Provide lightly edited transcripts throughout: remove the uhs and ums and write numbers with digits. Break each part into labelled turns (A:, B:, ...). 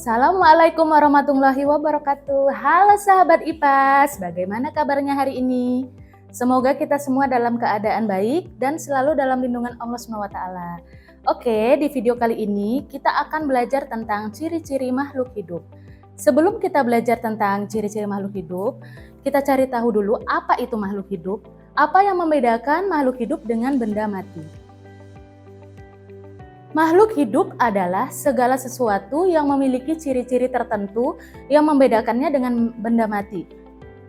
A: Assalamualaikum warahmatullahi wabarakatuh. Halo sahabat IPAS, bagaimana kabarnya hari ini? Semoga kita semua dalam keadaan baik dan selalu dalam lindungan Allah SWT. Oke, di video kali ini kita akan belajar tentang ciri-ciri makhluk hidup. Sebelum kita belajar tentang ciri-ciri makhluk hidup, kita cari tahu dulu apa itu makhluk hidup, apa yang membedakan makhluk hidup dengan benda mati. Makhluk hidup adalah segala sesuatu yang memiliki ciri-ciri tertentu yang membedakannya dengan benda mati.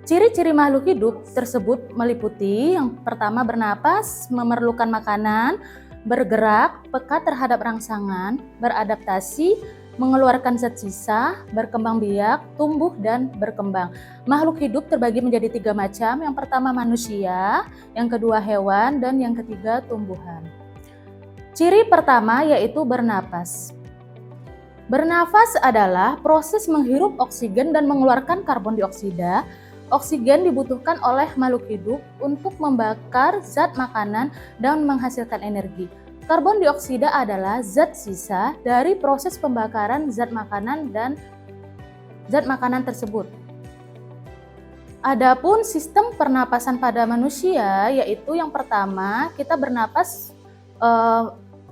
A: Ciri-ciri makhluk hidup tersebut meliputi yang pertama bernapas, memerlukan makanan, bergerak, peka terhadap rangsangan, beradaptasi, mengeluarkan zat sisa, berkembang biak, tumbuh, dan berkembang. Makhluk hidup terbagi menjadi 3 macam. Yang pertama manusia, yang kedua hewan, dan yang ketiga tumbuhan. Ciri pertama yaitu bernapas. Bernafas adalah proses menghirup oksigen dan mengeluarkan karbon dioksida. Oksigen dibutuhkan oleh makhluk hidup untuk membakar zat makanan dan menghasilkan energi. Karbon dioksida adalah zat sisa dari proses pembakaran zat makanan dan zat makanan tersebut. Adapun sistem pernapasan pada manusia yaitu yang pertama kita bernapas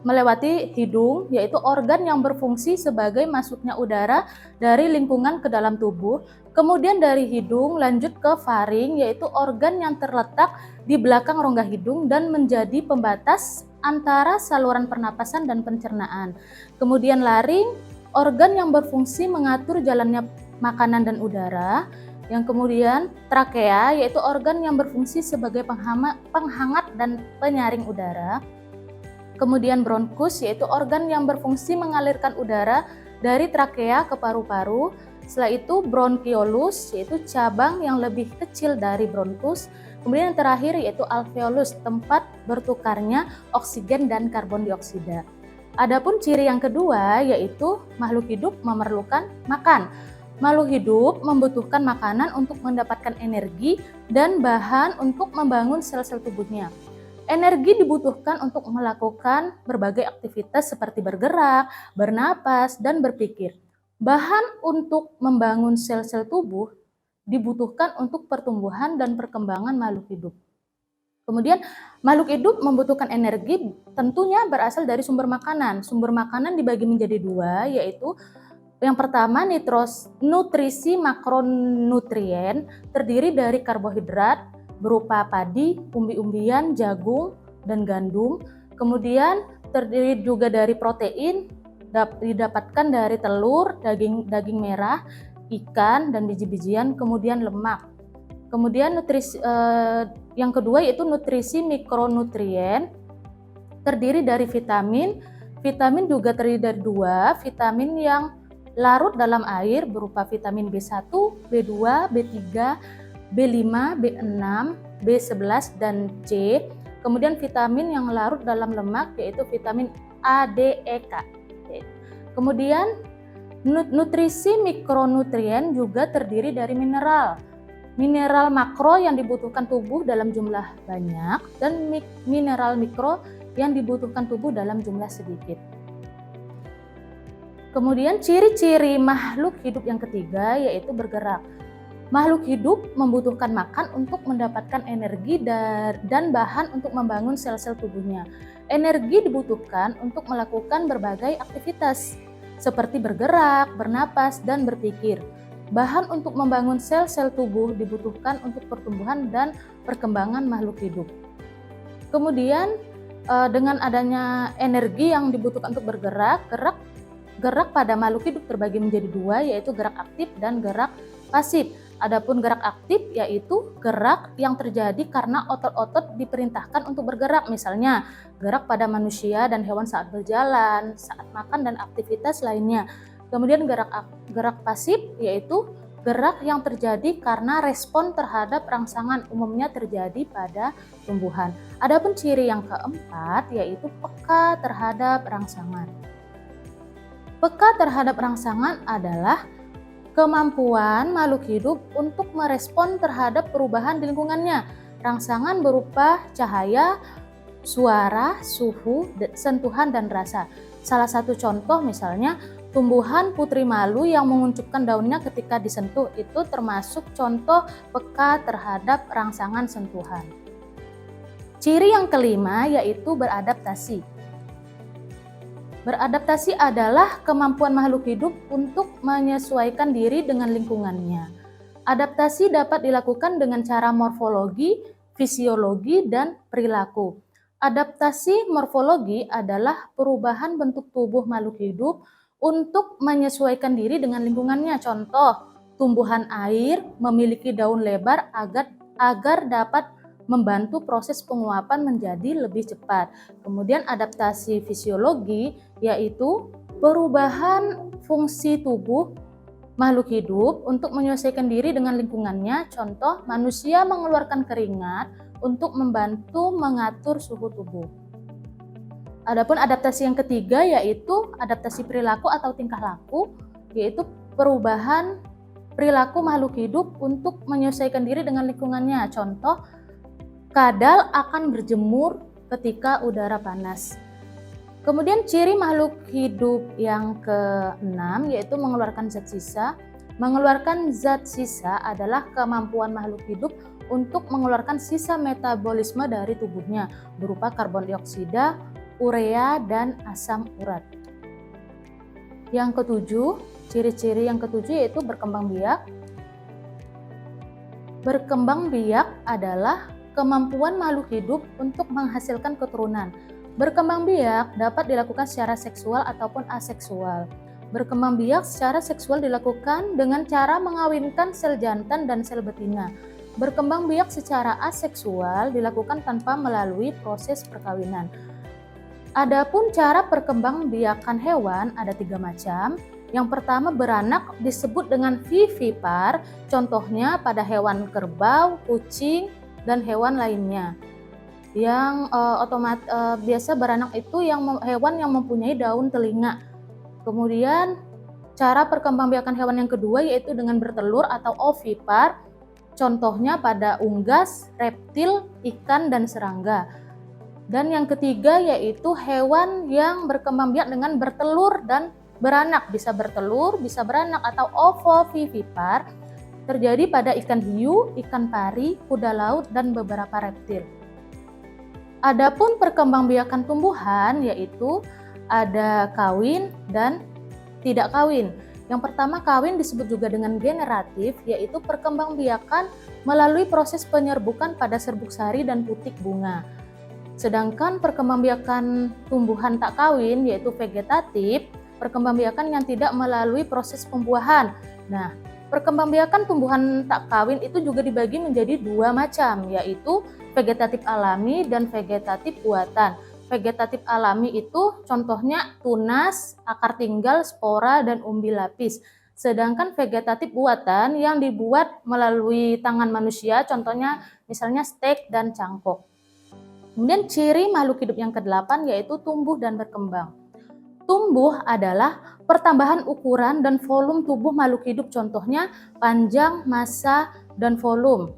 A: melewati hidung, yaitu organ yang berfungsi sebagai masuknya udara dari lingkungan ke dalam tubuh. Kemudian dari hidung lanjut ke faring, yaitu organ yang terletak di belakang rongga hidung dan menjadi pembatas antara saluran pernapasan dan pencernaan. Kemudian laring, organ yang berfungsi mengatur jalannya makanan dan udara. Yang kemudian trakea, yaitu organ yang berfungsi sebagai penghangat dan penyaring udara. Kemudian bronkus, yaitu organ yang berfungsi mengalirkan udara dari trakea ke paru-paru. Setelah itu bronkiolus, yaitu cabang yang lebih kecil dari bronkus. Kemudian yang terakhir yaitu alveolus, tempat bertukarnya oksigen dan karbon dioksida. Adapun ciri yang kedua yaitu makhluk hidup memerlukan makan. Makhluk hidup membutuhkan makanan untuk mendapatkan energi dan bahan untuk membangun sel-sel tubuhnya. Energi dibutuhkan untuk melakukan berbagai aktivitas seperti bergerak, bernapas, dan berpikir. Bahan untuk membangun sel-sel tubuh dibutuhkan untuk pertumbuhan dan perkembangan makhluk hidup. Kemudian makhluk hidup membutuhkan energi tentunya berasal dari sumber makanan. Sumber makanan dibagi menjadi 2 yaitu yang pertama nutrisi makronutrien terdiri dari karbohidrat berupa padi, umbi-umbian, jagung, dan gandum. Kemudian terdiri juga dari protein, didapatkan dari telur, daging merah, ikan, dan biji-bijian, kemudian lemak. Kemudian yang kedua yaitu nutrisi mikronutrien, terdiri dari vitamin. Vitamin juga terdiri dari 2, vitamin yang larut dalam air berupa vitamin B1, B2, B3, B5, B6, B11, dan C. Kemudian vitamin yang larut dalam lemak yaitu vitamin A, D, E, K. Kemudian nutrisi mikronutrien juga terdiri dari mineral. Mineral makro yang dibutuhkan tubuh dalam jumlah banyak dan mineral mikro yang dibutuhkan tubuh dalam jumlah sedikit. Kemudian ciri-ciri makhluk hidup yang ketiga yaitu bergerak. Makhluk hidup membutuhkan makan untuk mendapatkan energi dan bahan untuk membangun sel-sel tubuhnya. Energi dibutuhkan untuk melakukan berbagai aktivitas seperti bergerak, bernapas, dan berpikir. Bahan untuk membangun sel-sel tubuh dibutuhkan untuk pertumbuhan dan perkembangan makhluk hidup. Kemudian dengan adanya energi yang dibutuhkan untuk bergerak, gerak pada makhluk hidup terbagi menjadi 2 yaitu gerak aktif dan gerak pasif. Adapun gerak aktif yaitu gerak yang terjadi karena otot-otot diperintahkan untuk bergerak, misalnya gerak pada manusia dan hewan saat berjalan, saat makan dan aktivitas lainnya. Kemudian gerak pasif yaitu gerak yang terjadi karena respon terhadap rangsangan, umumnya terjadi pada tumbuhan. Adapun ciri yang keempat yaitu peka terhadap rangsangan. Peka terhadap rangsangan adalah kemampuan makhluk hidup untuk merespon terhadap perubahan di lingkungannya. Rangsangan berupa cahaya, suara, suhu, sentuhan, dan rasa. Salah satu contoh misalnya tumbuhan putri malu yang menguncupkan daunnya ketika disentuh itu termasuk contoh peka terhadap rangsangan sentuhan. Ciri yang kelima yaitu beradaptasi. Beradaptasi adalah kemampuan makhluk hidup untuk menyesuaikan diri dengan lingkungannya. Adaptasi dapat dilakukan dengan cara morfologi, fisiologi, dan perilaku. Adaptasi morfologi adalah perubahan bentuk tubuh makhluk hidup untuk menyesuaikan diri dengan lingkungannya. Contoh, tumbuhan air memiliki daun lebar agar dapat membantu proses penguapan menjadi lebih cepat. Kemudian adaptasi fisiologi yaitu perubahan fungsi tubuh makhluk hidup untuk menyesuaikan diri dengan lingkungannya. Contoh, manusia mengeluarkan keringat untuk membantu mengatur suhu tubuh. Adapun adaptasi yang ketiga yaitu adaptasi perilaku atau tingkah laku, yaitu perubahan perilaku makhluk hidup untuk menyesuaikan diri dengan lingkungannya. Contoh, kadal akan berjemur ketika udara panas. Kemudian ciri makhluk hidup yang keenam yaitu mengeluarkan zat sisa. Mengeluarkan zat sisa adalah kemampuan makhluk hidup untuk mengeluarkan sisa metabolisme dari tubuhnya berupa karbon dioksida, urea, dan asam urat. Yang ketujuh, ciri-ciri yang ketujuh yaitu berkembang biak. Berkembang biak adalah kemampuan makhluk hidup untuk menghasilkan keturunan. Berkembang biak dapat dilakukan secara seksual ataupun aseksual. Berkembang biak secara seksual dilakukan dengan cara mengawinkan sel jantan dan sel betina. Berkembang biak secara aseksual dilakukan tanpa melalui proses perkawinan. Adapun cara perkembangbiakan hewan ada 3 macam. Yang pertama beranak disebut dengan vivipar, contohnya pada hewan kerbau, kucing, dan hewan lainnya. Yang biasa beranak itu hewan yang mempunyai daun telinga. Kemudian cara perkembangbiakan hewan yang kedua yaitu dengan bertelur atau ovipar, contohnya pada unggas, reptil, ikan, dan serangga. Dan yang ketiga yaitu hewan yang berkembang biak dengan bertelur dan beranak, bisa bertelur, bisa beranak atau ovovivipar, terjadi pada ikan hiu, ikan pari, kuda laut, dan beberapa reptil. Adapun perkembangbiakan tumbuhan yaitu ada kawin dan tidak kawin. Yang pertama kawin disebut juga dengan generatif, yaitu perkembangbiakan melalui proses penyerbukan pada serbuk sari dan putik bunga. Sedangkan perkembangbiakan tumbuhan tak kawin yaitu vegetatif, perkembangbiakan yang tidak melalui proses pembuahan. Nah, perkembangbiakan tumbuhan tak kawin itu juga dibagi menjadi 2 macam, yaitu vegetatif alami dan vegetatif buatan. Vegetatif alami itu contohnya tunas, akar tinggal, spora, dan umbi lapis. Sedangkan vegetatif buatan yang dibuat melalui tangan manusia, contohnya misalnya stek dan cangkok. Kemudian ciri makhluk hidup yang ke-8 yaitu tumbuh dan berkembang. Tumbuh adalah pertambahan ukuran dan volume tubuh makhluk hidup, contohnya panjang, massa, dan volume.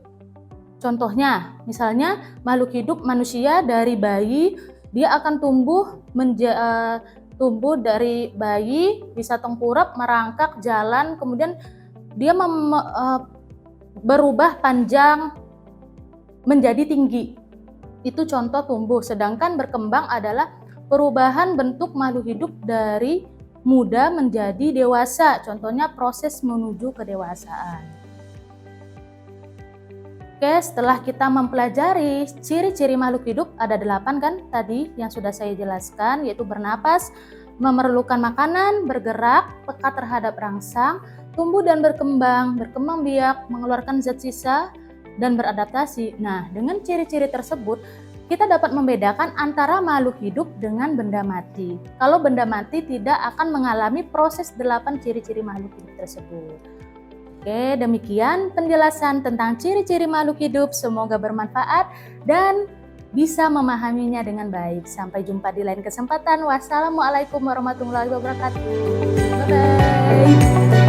A: Contohnya, misalnya makhluk hidup manusia dari bayi, dia akan tumbuh dari bayi, bisa tengkurap, merangkak, jalan, kemudian dia berubah panjang menjadi tinggi. Itu contoh tumbuh. Sedangkan berkembang adalah perubahan bentuk makhluk hidup dari muda menjadi dewasa, contohnya proses menuju kedewasaan. Oke, setelah kita mempelajari ciri-ciri makhluk hidup, ada 8 kan tadi yang sudah saya jelaskan, yaitu bernapas, memerlukan makanan, bergerak, peka terhadap rangsang, tumbuh dan berkembang, berkembang biak, mengeluarkan zat sisa, dan beradaptasi. Nah, dengan ciri-ciri tersebut, kita dapat membedakan antara makhluk hidup dengan benda mati. Kalau benda mati tidak akan mengalami proses 8 ciri-ciri makhluk hidup tersebut. Oke, demikian penjelasan tentang ciri-ciri makhluk hidup. Semoga bermanfaat dan bisa memahaminya dengan baik. Sampai jumpa di lain kesempatan. Wassalamualaikum warahmatullahi wabarakatuh. Bye-bye.